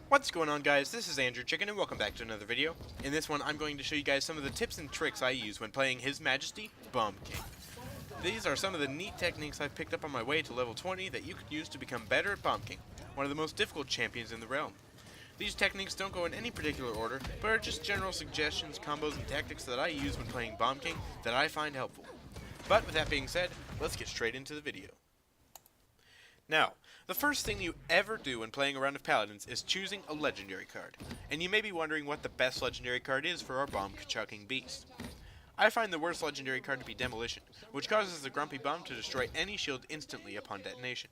What's going on, guys? This is AndrewChicken and welcome back to another video. In this one I'm going to show you guys some of the tips and tricks I use when playing His Majesty Bomb King. These are some of the neat techniques I've picked up on my way to level 20 that you could use to become better at Bomb King, one of the most difficult champions in the realm. These techniques don't go in any particular order, but are just general suggestions, combos, and tactics that I use when playing Bomb King that I find helpful. But with that being said, let's get straight into the video. Now, the first thing you ever do when playing a round of Paladins is choosing a legendary card, and you may be wondering what the best legendary card is for our bomb-chucking beast. I find the worst legendary card to be Demolition, which causes the Grumpy Bomb to destroy any shield instantly upon detonation.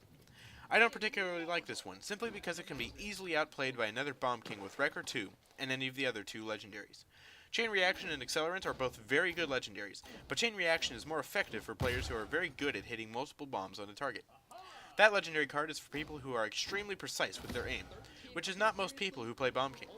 I don't particularly like this one, simply because it can be easily outplayed by another Bomb King with Wreck or 2, and any of the other two legendaries. Chain Reaction and Accelerant are both very good legendaries, but Chain Reaction is more effective for players who are very good at hitting multiple bombs on a target. That legendary card is for people who are extremely precise with their aim, which is not most people who play Bomb King.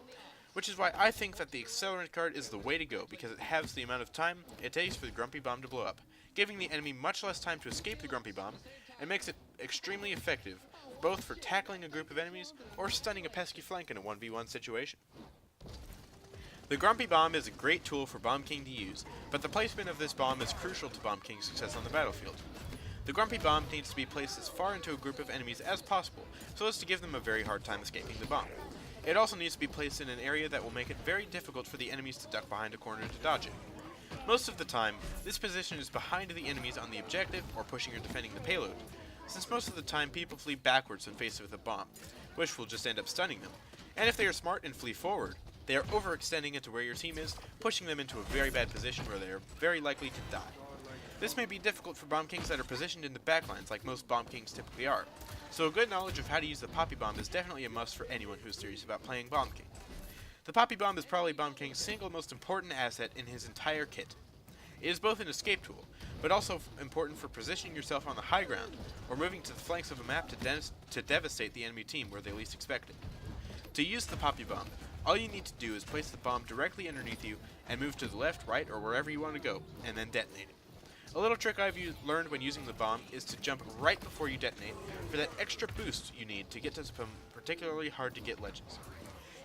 Which is why I think that the Accelerant card is the way to go, because it halves the amount of time it takes for the Grumpy Bomb to blow up, giving the enemy much less time to escape the Grumpy Bomb, and makes it extremely effective, both for tackling a group of enemies or stunning a pesky flank in a 1v1 situation. The Grumpy Bomb is a great tool for Bomb King to use, but the placement of this bomb is crucial to Bomb King's success on the battlefield. The Grumpy Bomb needs to be placed as far into a group of enemies as possible, so as to give them a very hard time escaping the bomb. It also needs to be placed in an area that will make it very difficult for the enemies to duck behind a corner to dodge it. Most of the time, this position is behind the enemies on the objective or pushing or defending the payload, since most of the time people flee backwards when faced with a bomb, which will just end up stunning them. And if they are smart and flee forward, they are overextending into where your team is, pushing them into a very bad position where they are very likely to die. This may be difficult for Bomb Kings that are positioned in the backlines like most Bomb Kings typically are, so a good knowledge of how to use the Poppy Bomb is definitely a must for anyone who is serious about playing Bomb King. The Poppy Bomb is probably Bomb King's single most important asset in his entire kit. It is both an escape tool, but also important for positioning yourself on the high ground, or moving to the flanks of a map to devastate the enemy team where they least expect it. To use the Poppy Bomb, all you need to do is place the bomb directly underneath you and move to the left, right, or wherever you want to go, and then detonate it. A little trick I've learned when using the bomb is to jump right before you detonate for that extra boost you need to get to some particularly hard to get ledges.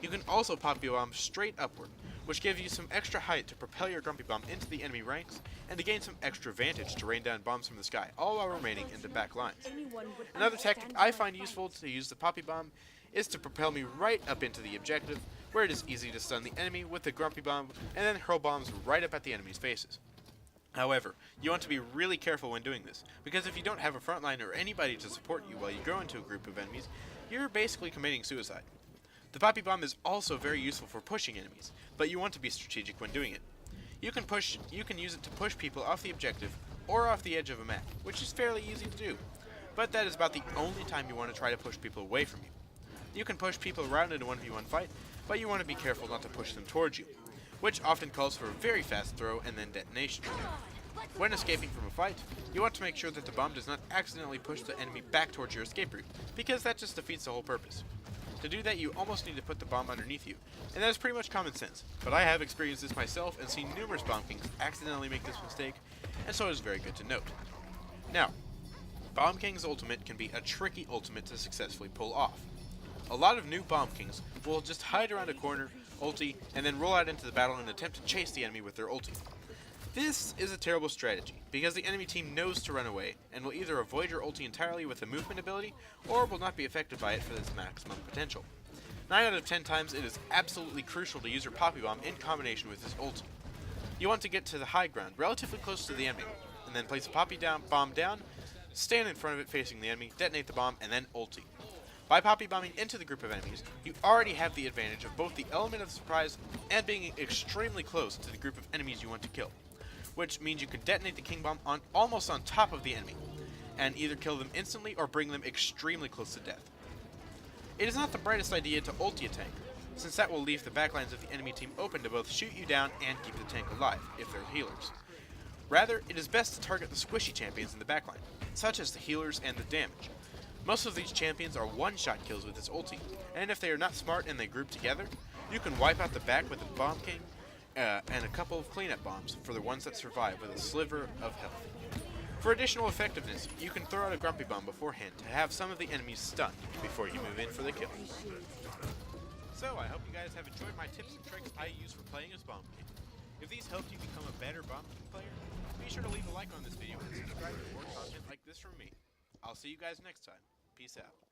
You can also pop your bomb straight upward, which gives you some extra height to propel your Grumpy Bomb into the enemy ranks and to gain some extra vantage to rain down bombs from the sky, all while remaining in the back lines. Another tactic I find useful to use the Poppy Bomb is to propel me right up into the objective, where it is easy to stun the enemy with the Grumpy Bomb and then hurl bombs right up at the enemy's faces. However, you want to be really careful when doing this, because if you don't have a frontline or anybody to support you while you go into a group of enemies, you're basically committing suicide. The Poppy Bomb is also very useful for pushing enemies, but you want to be strategic when doing it. You can use it to push people off the objective or off the edge of a map, which is fairly easy to do, but that is about the only time you want to try to push people away from you. You can push people around in a 1v1 fight, but you want to be careful not to push them towards you, which often calls for a very fast throw and then detonation. When escaping from a fight, you want to make sure that the bomb does not accidentally push the enemy back towards your escape route, because that just defeats the whole purpose. To do that, you almost need to put the bomb underneath you, and that is pretty much common sense, but I have experienced this myself and seen numerous Bomb Kings accidentally make this mistake, and so it is very good to note. Now, Bomb King's ultimate can be a tricky ultimate to successfully pull off. A lot of new Bomb Kings will just hide around a corner, ulti, and then roll out into the battle and attempt to chase the enemy with their ulti. This is a terrible strategy, because the enemy team knows to run away, and will either avoid your ulti entirely with a movement ability, or will not be affected by it for its maximum potential. 9 out of 10 times it is absolutely crucial to use your Poppy Bomb in combination with this ulti. You want to get to the high ground, relatively close to the enemy, and then place a Poppy Bomb down, stand in front of it facing the enemy, detonate the bomb, and then ulti. By Poppy Bombing into the group of enemies, you already have the advantage of both the element of surprise and being extremely close to the group of enemies you want to kill, which means you can detonate the King Bomb almost on top of the enemy, and either kill them instantly or bring them extremely close to death. It is not the brightest idea to ulti a tank, since that will leave the backlines of the enemy team open to both shoot you down and keep the tank alive, if they're healers. Rather, it is best to target the squishy champions in the backline, such as the healers and the damage. Most of these champions are one-shot kills with this ulti, and if they are not smart and they group together, you can wipe out the back with the Bomb King, and a couple of cleanup bombs for the ones that survive with a sliver of health. For additional effectiveness, you can throw out a grumpy bomb beforehand to have some of the enemies stunned before you move in for the kill. So, I hope you guys have enjoyed my tips and tricks I use for playing as Bomb King. If these helped you become a better Bomb King player, be sure to leave a like on this video and subscribe for more content like this from me. I'll see you guys next time. Peace out.